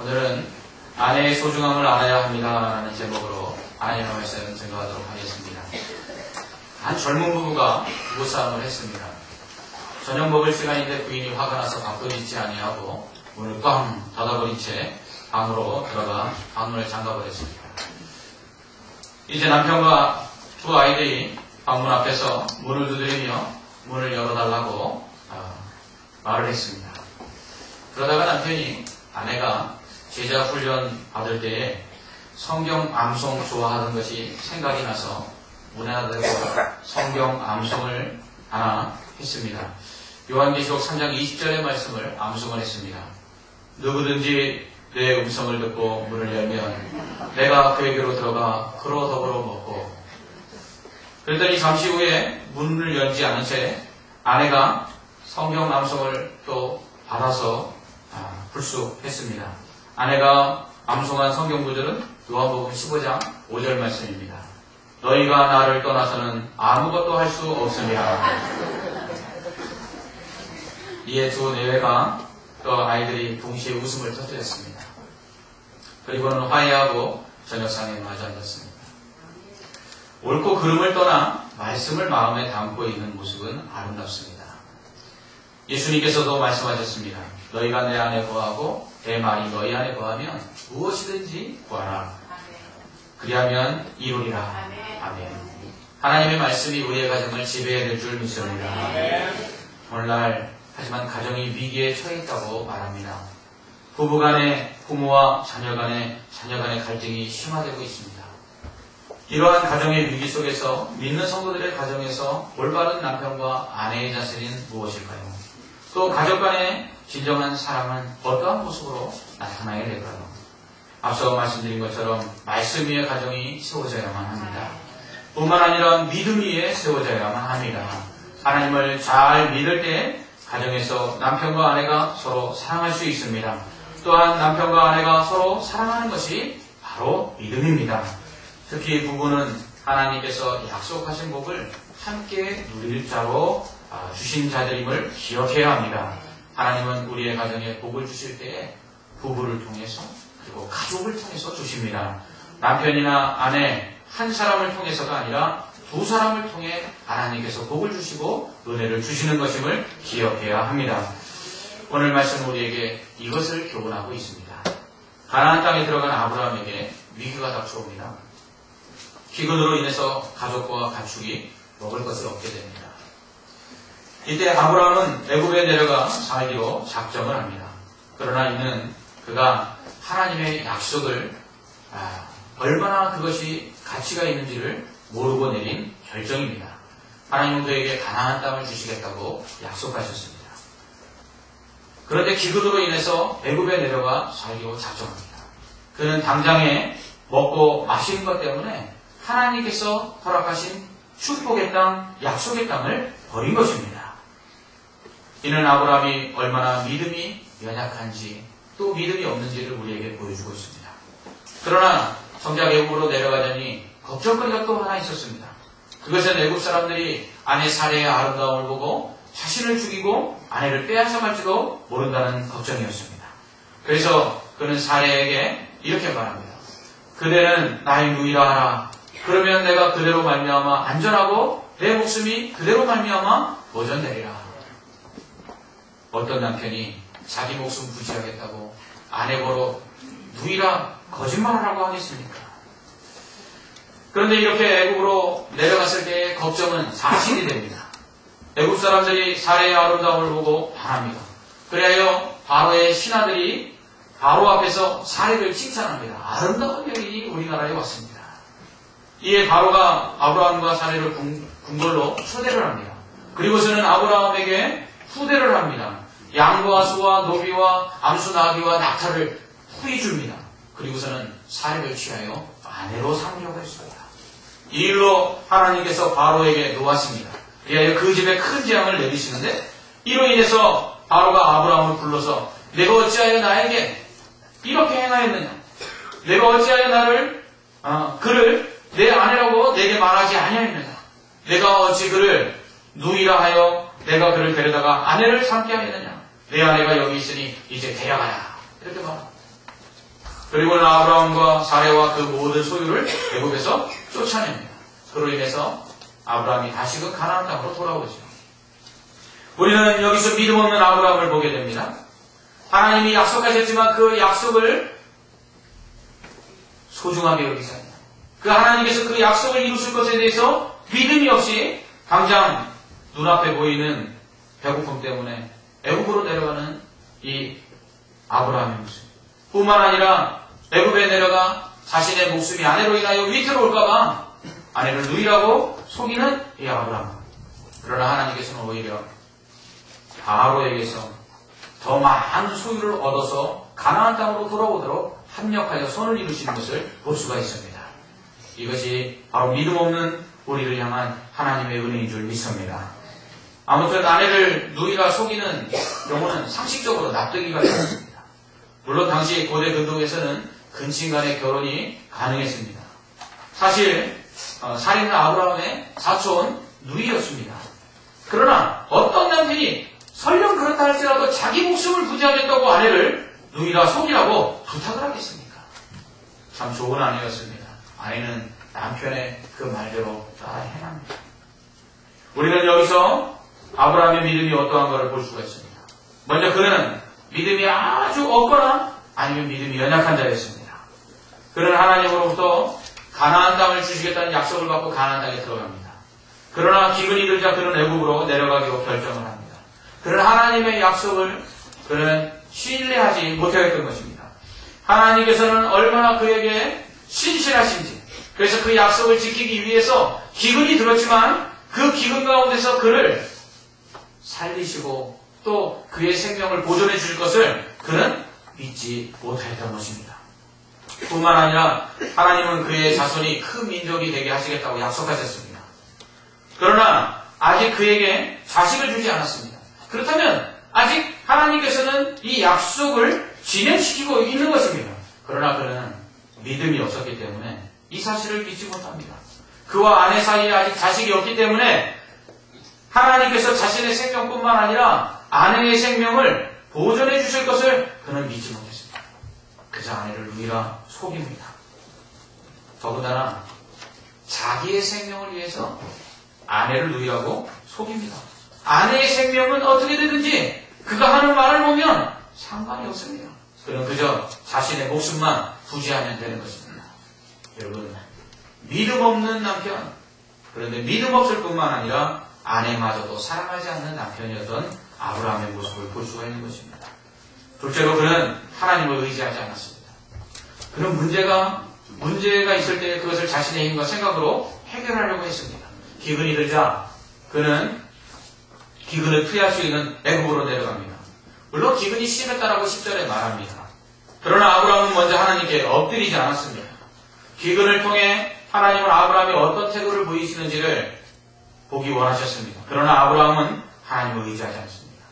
오늘은 아내의 소중함을 알아야 합니다라는 제목으로 하나님의 말씀 증거하도록 하겠습니다. 한 젊은 부부가 부부싸움을 했습니다. 저녁 먹을 시간인데 부인이 화가 나서 밥도 잊지 아니하고 문을 꽝 닫아버린 채 방으로 들어가 방문을 잠가버렸습니다. 이제 남편과 두 아이들이 방문 앞에서 문을 두드리며 문을 열어달라고 말을 했습니다. 그러다가 남편이 아내가 제자 훈련 받을 때에 성경 암송 좋아하던 것이 생각이 나서 문에 하나 대고 성경 암송을 하나 했습니다. 요한계시록 3장 20절의 말씀을 암송을 했습니다. 누구든지 내 음성을 듣고 문을 열면 내가 그에게로 들어가 그로 더불어 먹고. 그랬더니 잠시 후에 문을 열지 않은 채 아내가 성경 암송을 또 받아서 불쑥했습니다. 아내가 암송한 성경 구절은 요한복음 15장 5절 말씀입니다. 너희가 나를 떠나서는 아무것도 할 수 없습니다. 이에 두 내외가 또 아이들이 동시에 웃음을 터뜨렸습니다. 그리고는 화해하고 저녁상에 마주 앉았습니다. 옳고 그름을 떠나 말씀을 마음에 담고 있는 모습은 아름답습니다. 예수님께서도 말씀하셨습니다. 너희가 내 안에 거하고 내 말이 너희 안에 거하면 무엇이든지 구하라. 그리하면 이루리라. 아멘. 하나님의 말씀이 우리의 가정을 지배해야 될 줄 믿습니다. 오늘날 하지만 가정이 위기에 처해 있다고 말합니다. 부부간의, 부모와 자녀간의 갈등이 심화되고 있습니다. 이러한 가정의 위기 속에서 믿는 성도들의 가정에서 올바른 남편과 아내의 자세는 무엇일까요? 또 가족 간의 진정한 사랑은 어떠한 모습으로 나타나야 될까요? 앞서 말씀드린 것처럼 말씀 위에 가정이 세워져야만 합니다. 뿐만 아니라 믿음 위에 세워져야만 합니다. 하나님을 잘 믿을 때 가정에서 남편과 아내가 서로 사랑할 수 있습니다. 또한 남편과 아내가 서로 사랑하는 것이 바로 믿음입니다. 특히 부부는 하나님께서 약속하신 복을 함께 누릴 자로 주신 자들임을 기억해야 합니다. 하나님은 우리의 가정에 복을 주실 때에 부부를 통해서 그리고 가족을 통해서 주십니다. 남편이나 아내 한 사람을 통해서가 아니라 두 사람을 통해 하나님께서 복을 주시고 은혜를 주시는 것임을 기억해야 합니다. 오늘 말씀은 우리에게 이것을 교훈하고 있습니다. 가나안 땅에 들어간 아브라함에게 위기가 닥쳐옵니다. 기근으로 인해서 가족과 가축이 먹을 것을 얻게 됩니다. 이때 아브라함은 애굽에 내려가 살기로 작정을 합니다. 그러나 이는 그가 하나님의 약속을 얼마나 그것이 가치가 있는지를 모르고 내린 결정입니다. 하나님은 그에게 가나안 땅을 주시겠다고 약속하셨습니다. 그런데 기근으로 인해서 애굽에 내려가 살기로 작정합니다. 그는 당장에 먹고 마시는 것 때문에 하나님께서 허락하신 축복의 땅, 약속의 땅을 버린 것입니다. 이는 아브라함이 얼마나 믿음이 연약한지 또 믿음이 없는지를 우리에게 보여주고 있습니다. 그러나 정작 애굽으로 내려가자니 걱정거리가 또 하나 있었습니다. 그것은 애굽 사람들이 아내 사례의 아름다움을 보고 자신을 죽이고 아내를 빼앗아갈지도 모른다는 걱정이었습니다. 그래서 그는 사례에게 이렇게 말합니다. 그대는 나의 누이라 하라. 그러면 내가 그대로 말미암아 안전하고 내 목숨이 그대로 말미암아 보전되리라. 어떤 남편이 자기 목숨 부지하겠다고 아내 보러 누이라 거짓말을 하고 하겠습니까? 그런데 이렇게 애굽으로 내려갔을 때의 걱정은 사실이 됩니다. 애굽 사람들이 사례의 아름다움을 보고 반합니다. 그래야 바로의 신하들이 바로 앞에서 사례를 칭찬합니다. 아름다운 여인이 우리나라에 왔습니다. 이에 바로가 아브라함과 사례를 궁궐로 초대를 합니다. 그리고서는 아브라함에게 후대를 합니다. 양과 소와 노비와 암수 나귀와 낙타를 후히 줍니다. 그리고서는 사례를 취하여 아내로 삼으려고 했습니다. 이 일로 하나님께서 바로에게 놓았습니다. 그리하여 그 집에 큰 재앙을 내리시는데 이로 인해서 바로가 아브라함을 불러서 내가 어찌하여 나에게 이렇게 행하였느냐? 내가 어찌하여 그를 내 아내라고 내게 말하지 아니하였느냐? 내가 어찌 그를 누이라 하여 내가 그를 데려다가 아내를 삼게 하였느냐? 내 아내가 여기 있으니 이제 데려가라. 이렇게 말합니다. 그리고는 아브라함과 사레와 그 모든 소유를 애굽에서 쫓아냅니다. 그로 인해서 아브라함이 다시금 가나안 땅으로 돌아오죠. 우리는 여기서 믿음 없는 아브라함을 보게 됩니다. 하나님이 약속하셨지만 그 약속을 소중하게 여기잖아요. 그 하나님께서 그 약속을 이루실 것에 대해서 믿음이 없이 당장 눈앞에 보이는 배고픔 때문에 애굽으로 내려가는 이 아브라함의 모습. 뿐만 아니라 애굽에 내려가 자신의 목숨이 아내로 인하여 위태로울까봐 아내를 누이라고 속이는 이 아브라함. 그러나 하나님께서는 오히려 바로에게서 더 많은 소유를 얻어서 가나안 땅으로 돌아오도록 합력하여 선을 이루시는 것을 볼 수가 있습니다. 이것이 바로 믿음 없는 우리를 향한 하나님의 은혜인 줄 믿습니다. 아무튼 아내를 누이라 속이는 경우는 상식적으로 납득이 가지 않습니다. 물론 당시 고대 근동에서는 근친 간의 결혼이 가능했습니다. 사실 살인한 아브라함의 사촌 누이였습니다. 그러나 어떤 남편이 설령 그렇다 할지라도 자기 목숨을 부지하겠다고 아내를 누이라 속이라고 부탁을 하겠습니까? 참 좋은 아내였습니다. 아내는 남편의 그 말대로 다 행합니다. 우리는 여기서 아브라함의 믿음이 어떠한가를 볼 수가 있습니다. 먼저 그는 믿음이 아주 없거나 아니면 믿음이 연약한 자였습니다. 그는 하나님으로부터 가나안 땅을 주시겠다는 약속을 받고 가나안 땅에 들어갑니다. 그러나 기근이 들자 그는 애굽으로 내려가기로 결정을 합니다. 그는 하나님의 약속을 그는 신뢰하지 못하였던 것입니다. 하나님께서는 얼마나 그에게 신실하신지, 그래서 그 약속을 지키기 위해서 기근이 들었지만 그 기근 가운데서 그를 살리시고 또 그의 생명을 보존해 주실 것을 그는 믿지 못하였던 것입니다. 뿐만 아니라 하나님은 그의 자손이 큰 민족이 되게 하시겠다고 약속하셨습니다. 그러나 아직 그에게 자식을 주지 않았습니다. 그렇다면 아직 하나님께서는 이 약속을 진행시키고 있는 것입니다. 그러나 그는 믿음이 없었기 때문에 이 사실을 믿지 못합니다. 그와 아내 사이에 아직 자식이 없기 때문에 하나님께서 자신의 생명뿐만 아니라 아내의 생명을 보존해 주실 것을 그는 믿지 못했습니다. 그저 아내를 누이라 속입니다. 더군다나 자기의 생명을 위해서 아내를 누이라고 속입니다. 아내의 생명은 어떻게 되든지 그가 하는 말을 보면 상관이 없습니다. 그는 그저 자신의 목숨만 부지하면 되는 것입니다. 여러분, 믿음 없는 남편, 그런데 믿음 없을 뿐만 아니라 아내마저도 사랑하지 않는 남편이었던 아브라함의 모습을 볼 수가 있는 것입니다. 둘째로 그는 하나님을 의지하지 않았습니다. 그는 문제가 있을 때 그것을 자신의 힘과 생각으로 해결하려고 했습니다. 기근이 들자 그는 기근을 피할 수 있는 애굽으로 내려갑니다. 물론 기근이 심했다라고 10절에 말합니다. 그러나 아브라함은 먼저 하나님께 엎드리지 않았습니다. 기근을 통해 하나님은 아브라함이 어떤 태도를 보이시는지를 보기 원하셨습니다. 그러나 아브라함은 하나님을 의지하지 않습니다.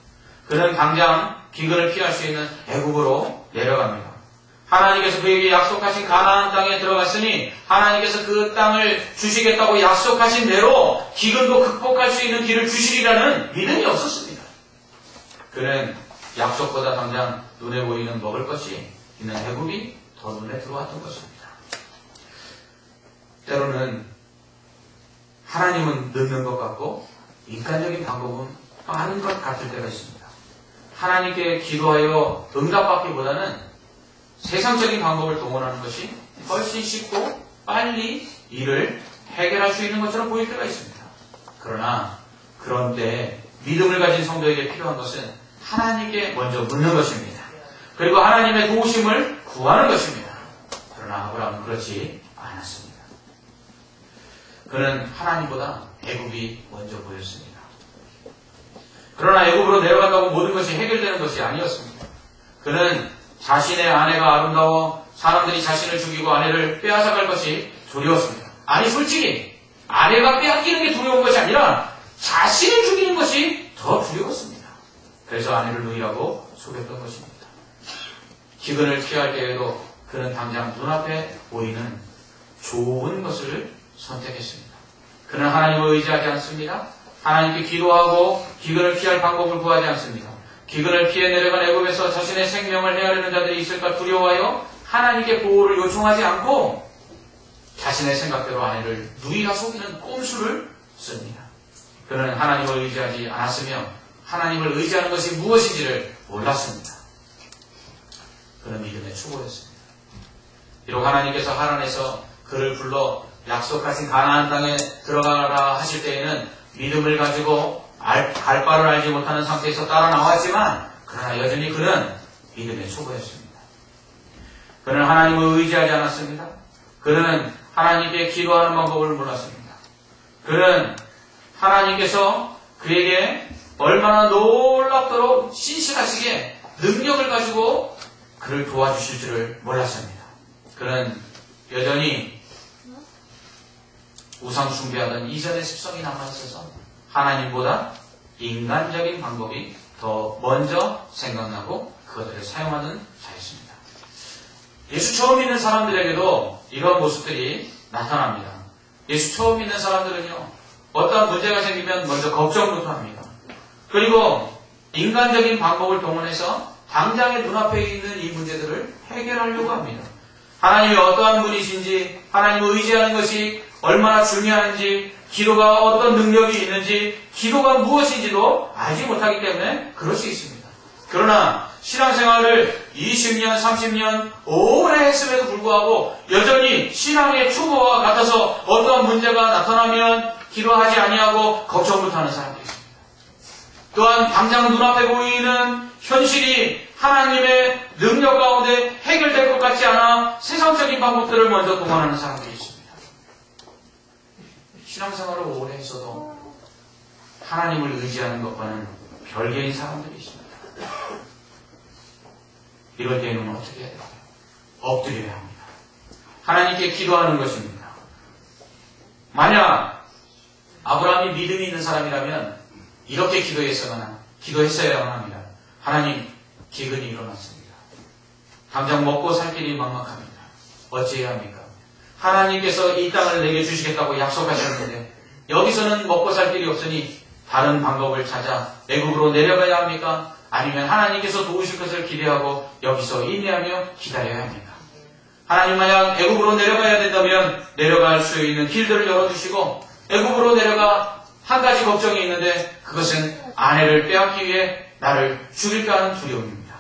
그는 당장 기근을 피할 수 있는 애굽으로 내려갑니다. 하나님께서 그에게 약속하신 가나안 땅에 들어갔으니 하나님께서 그 땅을 주시겠다고 약속하신 대로 기근도 극복할 수 있는 길을 주시리라는 믿음이 없었습니다. 그는 약속보다 당장 눈에 보이는 먹을 것이 있는 애굽이 더 눈에 들어왔던 것입니다. 때로는 하나님은 늦는 것 같고 인간적인 방법은 빠른 것 같을 때가 있습니다. 하나님께 기도하여 응답받기보다는 세상적인 방법을 동원하는 것이 훨씬 쉽고 빨리 일을 해결할 수 있는 것처럼 보일 때가 있습니다. 그런데 믿음을 가진 성도에게 필요한 것은 하나님께 먼저 묻는 것입니다. 그리고 하나님의 도우심을 구하는 것입니다. 그러나 아브라함은 그렇지 않았습니다. 그는 하나님보다 애굽이 먼저 보였습니다. 그러나 애굽으로 내려간다고 모든 것이 해결되는 것이 아니었습니다. 그는 자신의 아내가 아름다워 사람들이 자신을 죽이고 아내를 빼앗아갈 것이 두려웠습니다. 아니 솔직히 아내가 빼앗기는 게 두려운 것이 아니라 자신을 죽이는 것이 더 두려웠습니다. 그래서 아내를 누이라고 속였던 것입니다. 기근을 피할 때에도 그는 당장 눈앞에 보이는 좋은 것을 선택했습니다. 그는 하나님을 의지하지 않습니다. 하나님께 기도하고 기근을 피할 방법을 구하지 않습니다. 기근을 피해 내려간 애굽에서 자신의 생명을 헤아리는 자들이 있을까 두려워하여 하나님께 보호를 요청하지 않고 자신의 생각대로 아내를 누이가 속이는 꼼수를 씁니다. 그는 하나님을 의지하지 않았으며 하나님을 의지하는 것이 무엇인지를 몰랐습니다. 그는 믿음의 초보였습니다. 비록 하나님께서 하란에서 그를 불러 약속하신 가나안 땅에 들어가라 하실 때에는 믿음을 가지고 갈 바를 알지 못하는 상태에서 따라 나왔지만 그러나 여전히 그는 믿음의 초보였습니다. 그는 하나님을 의지하지 않았습니다. 그는 하나님께 기도하는 방법을 몰랐습니다. 그는 하나님께서 그에게 얼마나 놀랍도록 신실하시게 능력을 가지고 그를 도와주실 줄을 몰랐습니다. 그는 여전히 우상 숭배하던 이전의 습성이 남아있어서 하나님보다 인간적인 방법이 더 먼저 생각나고 그것들을 사용하는 자였습니다. 예수 처음 믿는 사람들에게도 이런 모습들이 나타납니다. 예수 처음 믿는 사람들은요, 어떠한 문제가 생기면 먼저 걱정부터 합니다. 그리고 인간적인 방법을 동원해서 당장의 눈앞에 있는 이 문제들을 해결하려고 합니다. 하나님이 어떠한 분이신지, 하나님을 의지하는 것이 얼마나 중요한지, 기도가 어떤 능력이 있는지, 기도가 무엇인지도 알지 못하기 때문에 그럴 수 있습니다. 그러나 신앙생활을 20년, 30년 오래 했음에도 불구하고 여전히 신앙의 초보와 같아서 어떠한 문제가 나타나면 기도하지 아니하고 걱정부터 하는 사람들이 있습니다. 또한 당장 눈앞에 보이는 현실이 하나님의 능력 가운데 해결될 것 같지 않아 세상적인 방법들을 먼저 동원하는 사람들이 있습니다. 신앙생활을 오래 했어도 하나님을 의지하는 것과는 별개인 사람들이 있습니다. 이럴 때에는 어떻게 해야 될까요? 엎드려야 합니다. 하나님께 기도하는 것입니다. 만약 아브라함이 믿음이 있는 사람이라면 이렇게 기도했어야만 합니다. 하나님, 기근이 일어났습니다. 당장 먹고 살 길이 막막합니다. 어찌해야 합니까? 하나님께서 이 땅을 내게 주시겠다고 약속하셨는데 여기서는 먹고 살 길이 없으니 다른 방법을 찾아 애굽으로 내려가야 합니까? 아니면 하나님께서 도우실 것을 기대하고 여기서 인내하며 기다려야 합니까? 하나님 만약 애굽으로 내려가야 된다면 내려갈 수 있는 길들을 열어주시고 애굽으로 내려가 한 가지 걱정이 있는데 그것은 아내를 빼앗기 위해 나를 죽일까 하는 두려움입니다.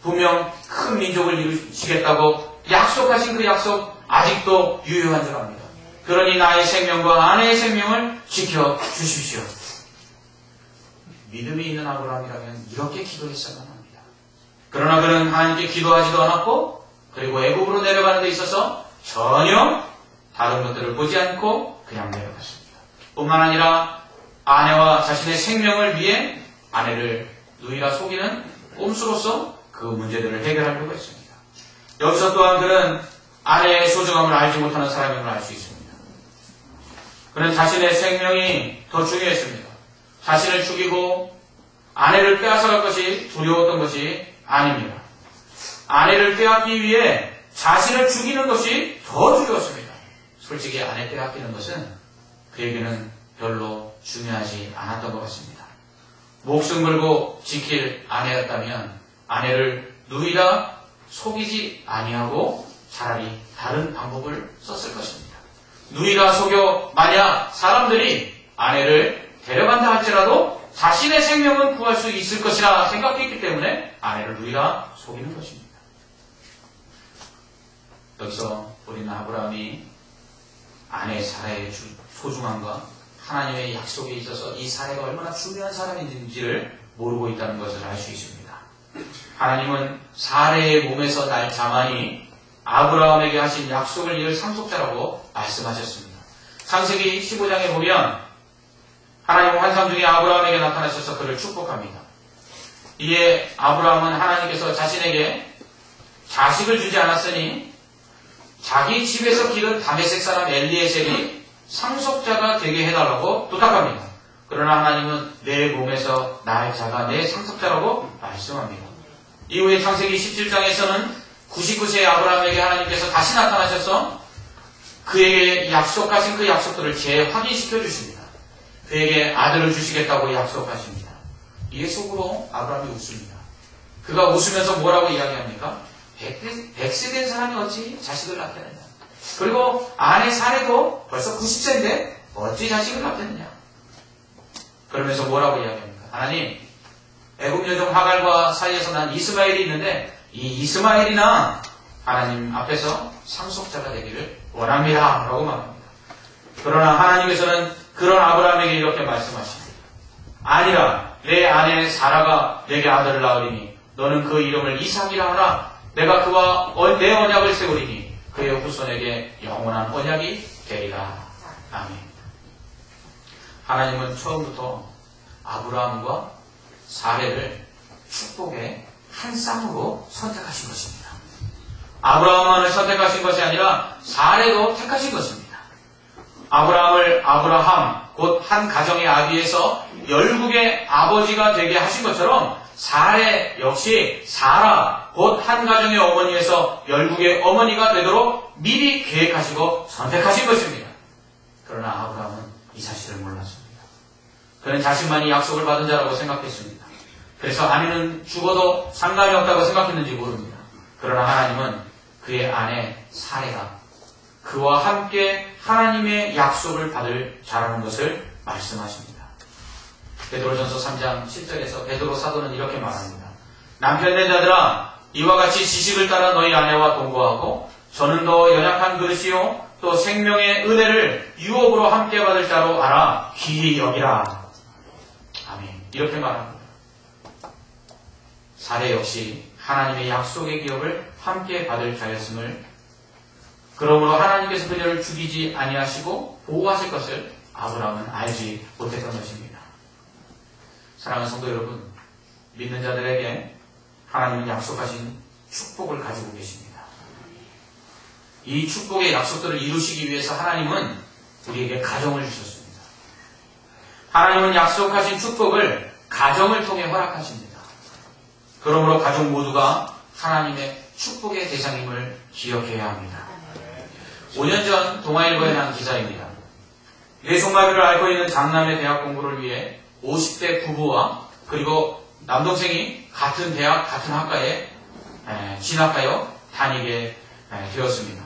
분명 큰 민족을 이루시겠다고 약속하신 그 약속 아직도 유효한 줄 압니다. 그러니 나의 생명과 아내의 생명을 지켜주십시오. 믿음이 있는 아브라함이라면 이렇게 기도했어야만 합니다. 그러나 그는 하나님께 기도하지도 않았고 그리고 애굽으로 내려가는 데 있어서 전혀 다른 것들을 보지 않고 그냥 내려갔습니다. 뿐만 아니라 아내와 자신의 생명을 위해 아내를 누이라 속이는 꼼수로서 그 문제들을 해결하려고 했습니다. 여기서 또한 그는 아내의 소중함을 알지 못하는 사람임을 알 수 있습니다. 그는 자신의 생명이 더 중요했습니다. 자신을 죽이고 아내를 빼앗아갈 것이 두려웠던 것이 아닙니다. 아내를 빼앗기 위해 자신을 죽이는 것이 더 두려웠습니다. 솔직히 아내 빼앗기는 것은 그에게는 별로 중요하지 않았던 것 같습니다. 목숨 걸고 지킬 아내였다면 아내를 누이라 속이지 아니하고 차라리 다른 방법을 썼을 것입니다. 누이라 속여 만약 사람들이 아내를 데려간다 할지라도 자신의 생명은 구할 수 있을 것이라 생각했기 때문에 아내를 누이라 속이는 것입니다. 여기서 우리는 아브라함이 아내 사라의 소중함과 하나님의 약속에 있어서 이 사라가 얼마나 중요한 사람인지를 모르고 있다는 것을 알 수 있습니다. 하나님은 사라의 몸에서 날 자만이 아브라함에게 하신 약속을 이을 상속자라고 말씀하셨습니다. 창세기 15장에 보면 하나님은 환상 중에 아브라함에게 나타나셔서 그를 축복합니다. 이에 아브라함은 하나님께서 자신에게 자식을 주지 않았으니 자기 집에서 기른 다메섹 사람 엘리에셀이 상속자가 되게 해달라고 부탁합니다. 그러나 하나님은 내 몸에서 날 자가 내 상속자라고 말씀합니다. 이후에 창세기 17장에서는 99세의 아브라함에게 하나님께서 다시 나타나셔서 그에게 약속하신 그 약속들을 재확인시켜 주십니다. 그에게 아들을 주시겠다고 약속하십니다. 이에 속으로 아브라함이 웃습니다. 그가 웃으면서 뭐라고 이야기합니까? 100세 된 사람이 어찌 자식을 낳겠느냐. 그리고 아내 사례도 벌써 90세인데 어찌 자식을 낳겠느냐. 그러면서 뭐라고 이야기합니까? 하나님, 애굽 여종 하갈과 사이에서 난 이스마엘이 있는데 이 이스마엘이나 하나님 앞에서 상속자가 되기를 원합니다. 라고 말합니다. 그러나 하나님께서는 그런 아브라함에게 이렇게 말씀하십니다. 아니라 내 아내 사라가 내게 아들을 낳으리니 너는 그 이름을 이삭이라 하라. 내가 그와 내 언약을 세우리니 그의 후손에게 영원한 언약이 되리라. 아멘. 하나님은 처음부터 아브라함과 사례를 축복의 한 쌍으로 선택하신 것입니다. 아브라함만을 선택하신 것이 아니라 사례도 택하신 것입니다. 아브라함을 아브라함, 곧 한 가정의 아비에서 열국의 아버지가 되게 하신 것처럼 사례 역시 사라, 곧 한 가정의 어머니에서 열국의 어머니가 되도록 미리 계획하시고 선택하신 것입니다. 그러나 아브라함은 이 사실을 몰랐습니다. 그는 자신만이 약속을 받은 자라고 생각했습니다. 그래서 아내는 죽어도 상관이 없다고 생각했는지 모릅니다. 그러나 하나님은 그의 아내 사례가 그와 함께 하나님의 약속을 받을 자라는 것을 말씀하십니다. 베드로전서 3장 10절에서 베드로 사도는 이렇게 말합니다. 남편된 자들아, 이와 같이 지식을 따라 너희 아내와 동거하고 저는 더 연약한 그릇이요 또 생명의 은혜를 유업으로 함께 받을 자로 알아 귀히 여기라. 아멘. 이렇게 말합니다. 사례 역시 하나님의 약속의 기업을 함께 받을 자였음을, 그러므로 하나님께서 그녀를 죽이지 아니하시고 보호하실 것을 아브라함은 알지 못했던 것입니다. 사랑하는 성도 여러분, 믿는 자들에게 하나님은 약속하신 축복을 가지고 계십니다. 이 축복의 약속들을 이루시기 위해서 하나님은 우리에게 가정을 주셨습니다. 하나님은 약속하신 축복을 가정을 통해 허락하십니다. 그러므로 가족 모두가 하나님의 축복의 대상임을 기억해야 합니다. 5년 전 동아일보에 난 기사입니다. 뇌종마비를 앓고 있는 장남의 대학 공부를 위해 50대 부부와 그리고 남동생이 같은 대학, 같은 학과에 진학하여 다니게 되었습니다.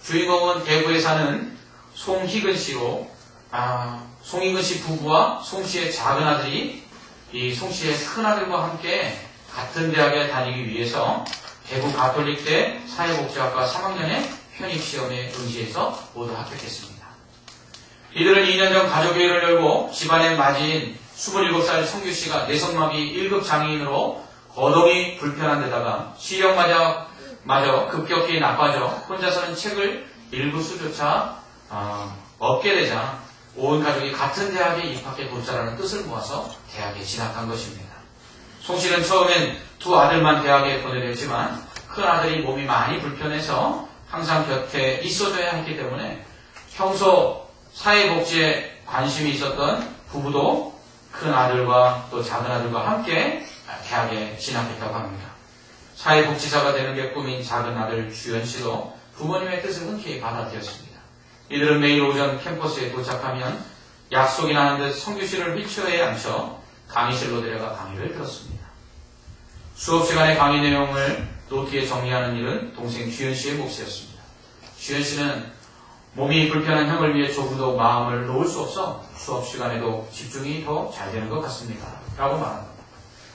주인공은 대구에 사는 송희근 씨로, 송희근 씨 부부와 송 씨의 작은 아들이 이 송 씨의 큰 아들과 함께 같은 대학에 다니기 위해서 대구 가톨릭대 사회복지학과 3학년에 편입시험에 응시해서 모두 합격했습니다. 이들은 2년 전 가족회의를 열고 집안의 맞이인 27살 성규 씨가 뇌성마비 1급 장애인으로 거동이 불편한 데다가 시력마저 급격히 나빠져 혼자서는 책을 읽을 수조차 없게 되자 온 가족이 같은 대학에 입학해 보자라는 뜻을 모아서 대학에 진학한 것입니다. 송 씨는 처음엔 두 아들만 대학에 보내렸지만 큰 아들이 몸이 많이 불편해서 항상 곁에 있어줘야 했기 때문에 평소 사회복지에 관심이 있었던 부부도 큰 아들과 또 작은 아들과 함께 대학에 진학했다고 합니다. 사회복지사가 되는 게 꿈인 작은 아들 주연 씨도 부모님의 뜻을 흔쾌히 받아들였습니다. 이들은 매일 오전 캠퍼스에 도착하면 약속이 나는 듯 성규 씨를 휠체어에 앉혀 강의실로 데려가 강의를 들었습니다. 수업 시간의 강의 내용을 노트에 정리하는 일은 동생 주연 씨의 몫이었습니다. 주연 씨는 몸이 불편한 형을 위해 조금도 마음을 놓을 수 없어 수업 시간에도 집중이 더 잘 되는 것 같습니다. 라고 말합니다.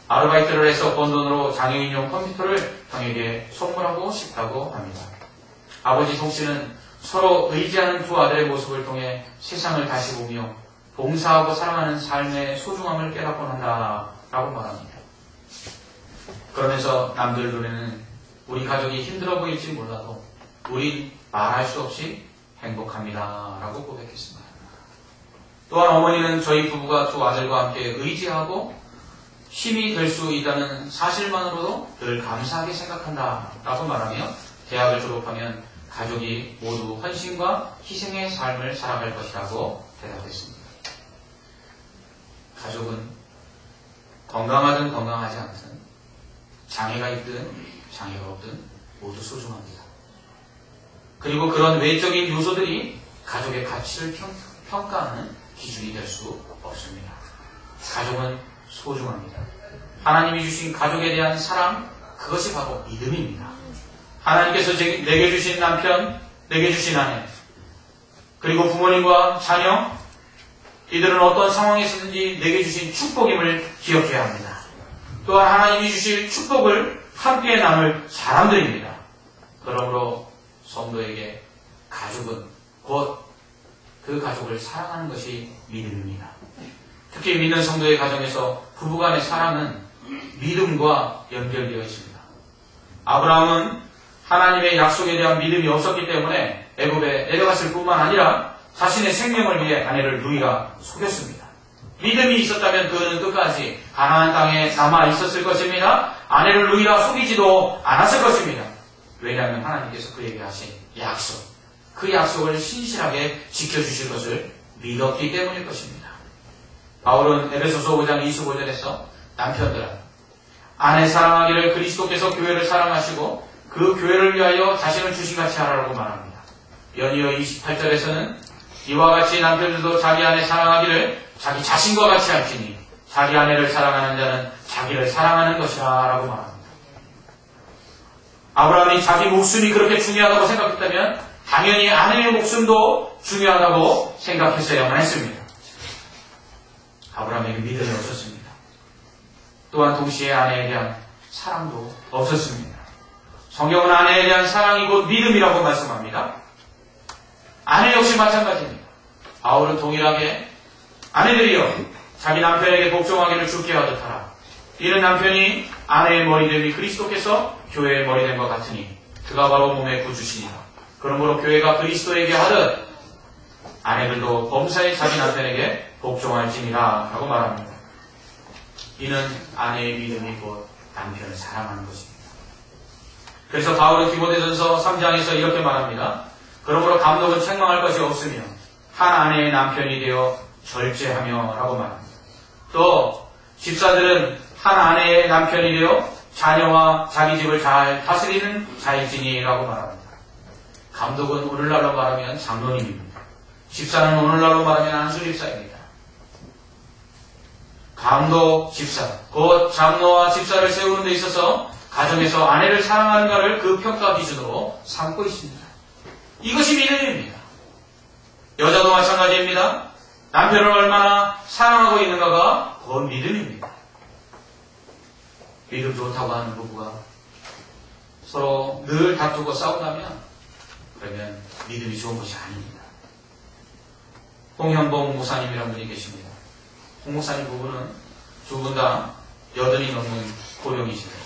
아르바이트를 해서 번 돈으로 장애인용 컴퓨터를 형에게 선물하고 싶다고 합니다. 아버지 송 씨는 서로 의지하는 두 아들의 모습을 통해 세상을 다시 보며 봉사하고 사랑하는 삶의 소중함을 깨닫곤 한다. 라고 말합니다. 그러면서 남들 눈에는 우리 가족이 힘들어 보일지 몰라도 우린 말할 수 없이 행복합니다. 라고 고백했습니다. 또한 어머니는 저희 부부가 두 아들과 함께 의지하고 힘이 될 수 있다는 사실만으로도 늘 감사하게 생각한다. 라고 말하며 대학을 졸업하면 가족이 모두 헌신과 희생의 삶을 살아갈 것이라고 대답했습니다. 가족은 건강하든 건강하지 않든 장애가 있든 장애가 없든 모두 소중합니다. 그리고 그런 외적인 요소들이 가족의 가치를 평가하는 기준이 될 수 없습니다. 가족은 소중합니다. 하나님이 주신 가족에 대한 사랑, 그것이 바로 믿음입니다. 하나님께서 내게 주신 남편, 내게 주신 아내, 그리고 부모님과 자녀, 이들은 어떤 상황에서든지 내게 주신 축복임을 기억해야 합니다. 또한 하나님이 주실 축복을 함께 나눌 사람들입니다. 그러므로 성도에게 가족은 곧 그 가족을 사랑하는 것이 믿음입니다. 특히 믿는 성도의 가정에서 부부간의 사랑은 믿음과 연결되어 있습니다. 아브라함은 하나님의 약속에 대한 믿음이 없었기 때문에 애굽에 내려갔을 뿐만 아니라 자신의 생명을 위해 아내를 루이가 속였습니다. 믿음이 있었다면 그는 끝까지 가나안 땅에 남아 있었을 것입니다. 아내를 루이라 속이지도 않았을 것입니다. 왜냐하면 하나님께서 그에게 하신 약속, 그 약속을 신실하게 지켜주실 것을 믿었기 때문일 것입니다. 바울은 에베소서 5장 25절에서 남편들아, 아내 사랑하기를 그리스도께서 교회를 사랑하시고 그 교회를 위하여 자신을 주신같이 하라고 말합니다. 연이어 28절에서는 이와 같이 남편들도 자기 아내 사랑하기를 자기 자신과 같이 할지니 자기 아내를 사랑하는 자는 자기를 사랑하는 것이라 라고 말합니다. 아브라함이 자기 목숨이 그렇게 중요하다고 생각했다면 당연히 아내의 목숨도 중요하다고 생각했어야만 했습니다. 아브라함에게 믿음이 없었습니다. 또한 동시에 아내에 대한 사랑도 없었습니다. 성경은 아내에 대한 사랑이 곧 믿음이라고 말씀합니다. 아내 역시 마찬가지입니다. 바울은 동일하게 아내들이여 자기 남편에게 복종하기를 주께 하듯 하라. 이는 남편이 아내의 머리됨이 그리스도께서 교회의 머리된 것 같으니 그가 바로 몸의 구주시니라. 그러므로 교회가 그리스도에게 하듯 아내들도 범사에 자기 남편에게 복종할지니라 라고 말합니다. 이는 아내의 믿음이 곧 남편을 사랑하는 것입니다. 그래서 바울은 디모데전서 3장에서 이렇게 말합니다. 그러므로 감독은 책망할 것이 없으며 한 아내의 남편이 되어 절제하며 라고 말합니다. 또 집사들은 한 아내의 남편이 되어 자녀와 자기 집을 잘 다스리는 자일지니 라고 말합니다. 감독은 오늘날로 말하면 장로님입니다. 집사는 오늘날로 말하면 안수집사입니다. 감독, 집사, 곧 장로와 집사를 세우는 데 있어서 가정에서 아내를 사랑하는가를 그 평가 기준으로 삼고 있습니다. 이것이 믿음입니다. 여자도 마찬가지입니다. 남편을 얼마나 사랑하고 있는가가 곧 믿음입니다. 믿음 좋다고 하는 부부가 서로 늘 다투고 싸운다면 그러면 믿음이 좋은 것이 아닙니다. 홍현봉 목사님이라는 분이 계십니다. 홍 목사님 부부는 두 분 다 80이 넘는 고령이시네요.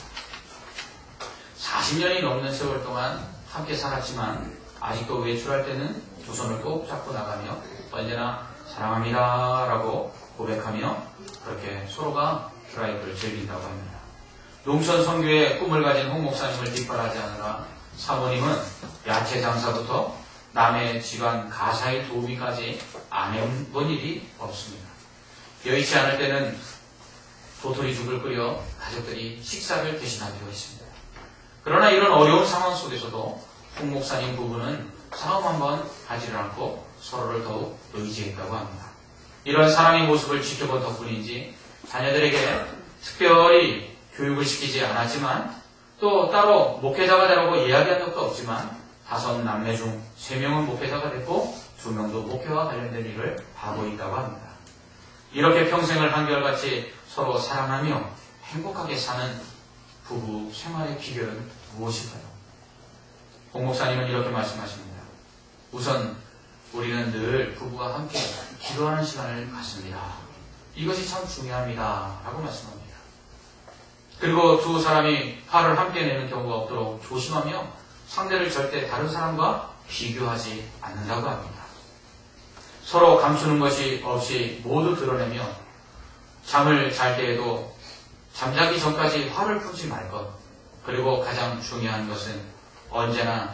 40년이 넘는 세월 동안 함께 살았지만 아직도 외출할 때는 두 손을 꼭 잡고 나가며 언제나 사랑합니다 라고 고백하며 그렇게 서로가 드라이브를 즐긴다고 합니다. 농촌 선교의 꿈을 가진 홍 목사님을 뒷바라지 하느라 사모님은 야채 장사부터 남의 집안 가사의 도우미까지 안 해본 일이 없습니다. 여의치 않을 때는 도토리죽을 끓여 가족들이 식사를 대신하기로 했습니다. 그러나 이런 어려운 상황 속에서도 홍 목사님 부부는 싸움 한번 하지를 않고 서로를 더욱 의지했다고 합니다. 이런 사랑의 모습을 지켜본 덕분인지 자녀들에게 특별히 교육을 시키지 않았지만 또 따로 목회자가 되라고 이야기한 적도 없지만 5남매 중 3명은 목회자가 됐고 2명도 목회와 관련된 일을 하고 있다고 합니다. 이렇게 평생을 한결같이 서로 사랑하며 행복하게 사는 부부 생활의 비결은 무엇일까요? 홍 목사님은 이렇게 말씀하십니다. 우선 우리는 늘 부부가 함께 기도하는 시간을 갖습니다. 이것이 참 중요합니다. 라고 말씀합니다. 그리고 두 사람이 화를 함께 내는 경우가 없도록 조심하며 상대를 절대 다른 사람과 비교하지 않는다고 합니다. 서로 감추는 것이 없이 모두 드러내며 잠을 잘 때에도 잠자기 전까지 화를 풀지 말 것. 그리고 가장 중요한 것은 언제나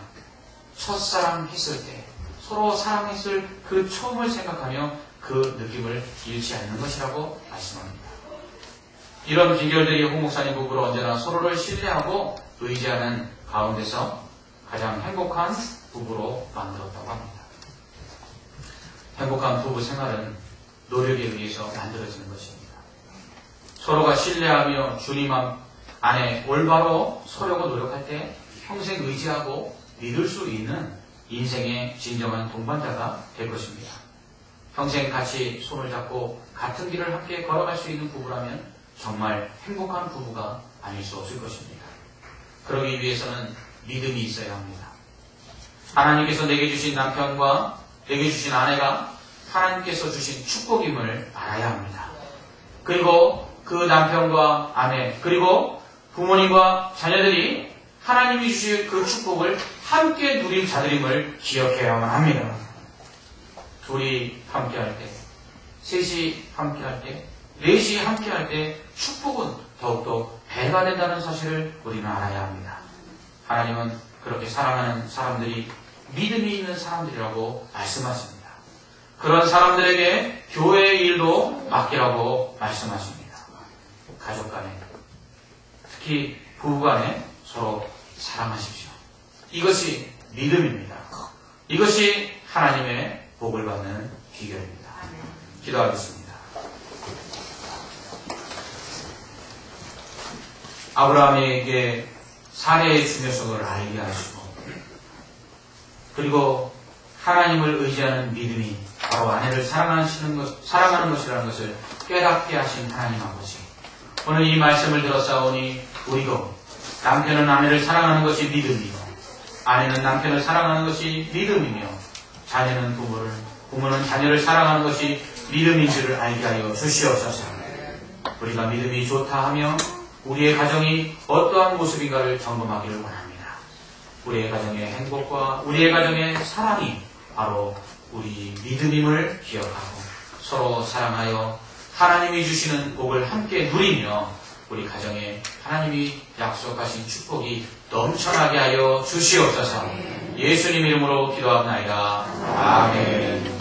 첫사랑 했을 때 서로 사랑했을 그 처음을 생각하며 그 느낌을 잃지 않는 것이라고 말씀합니다. 이런 비결들이 홍 목사님 부부로 언제나 서로를 신뢰하고 의지하는 가운데서 가장 행복한 부부로 만들었다고 합니다. 행복한 부부 생활은 노력에 의해서 만들어지는 것입니다. 서로가 신뢰하며 주님 안에 올바로 서려고 노력할 때 평생 의지하고 믿을 수 있는 인생의 진정한 동반자가 될 것입니다. 평생 같이 손을 잡고 같은 길을 함께 걸어갈 수 있는 부부라면 정말 행복한 부부가 아닐 수 없을 것입니다. 그러기 위해서는 믿음이 있어야 합니다. 하나님께서 내게 주신 남편과 내게 주신 아내가 하나님께서 주신 축복임을 알아야 합니다. 그리고 그 남편과 아내 그리고 부모님과 자녀들이 하나님이 주실 그 축복을 함께 누릴 자들임을 기억해야만 합니다. 둘이 함께할 때, 셋이 함께할 때, 넷이 함께할 때 축복은 더욱더 배가 된다는 사실을 우리는 알아야 합니다. 하나님은 그렇게 사랑하는 사람들이 믿음이 있는 사람들이라고 말씀하십니다. 그런 사람들에게 교회의 일도 맡기라고 말씀하십니다. 가족 간에, 특히 부부 간에 서로 사랑하십시오. 이것이 믿음입니다. 이것이 하나님의 복을 받는 비결입니다. 기도하겠습니다. 아브라함에게 사례의 중요성을 알게 하시고 그리고 하나님을 의지하는 믿음이 바로 아내를 사랑하는 것이라는 것을 깨닫게 하신 하나님 아버지, 오늘 이 말씀을 들었사오니 우리도 남편은 아내를 사랑하는 것이 믿음이요 아내는 남편을 사랑하는 것이 믿음이며 자녀는 부모는 자녀를 사랑하는 것이 믿음인 줄을 알게 하여 주시옵소서. 우리가 믿음이 좋다 하며 우리의 가정이 어떠한 모습인가를 점검하기를 원합니다. 우리의 가정의 행복과 우리의 가정의 사랑이 바로 우리 믿음임을 기억하고 서로 사랑하여 하나님이 주시는 복을 함께 누리며 우리 가정에 하나님이 약속하신 축복이 넘쳐나게 하여 주시옵소서. 예수님 이름으로 기도합나이다. 아멘.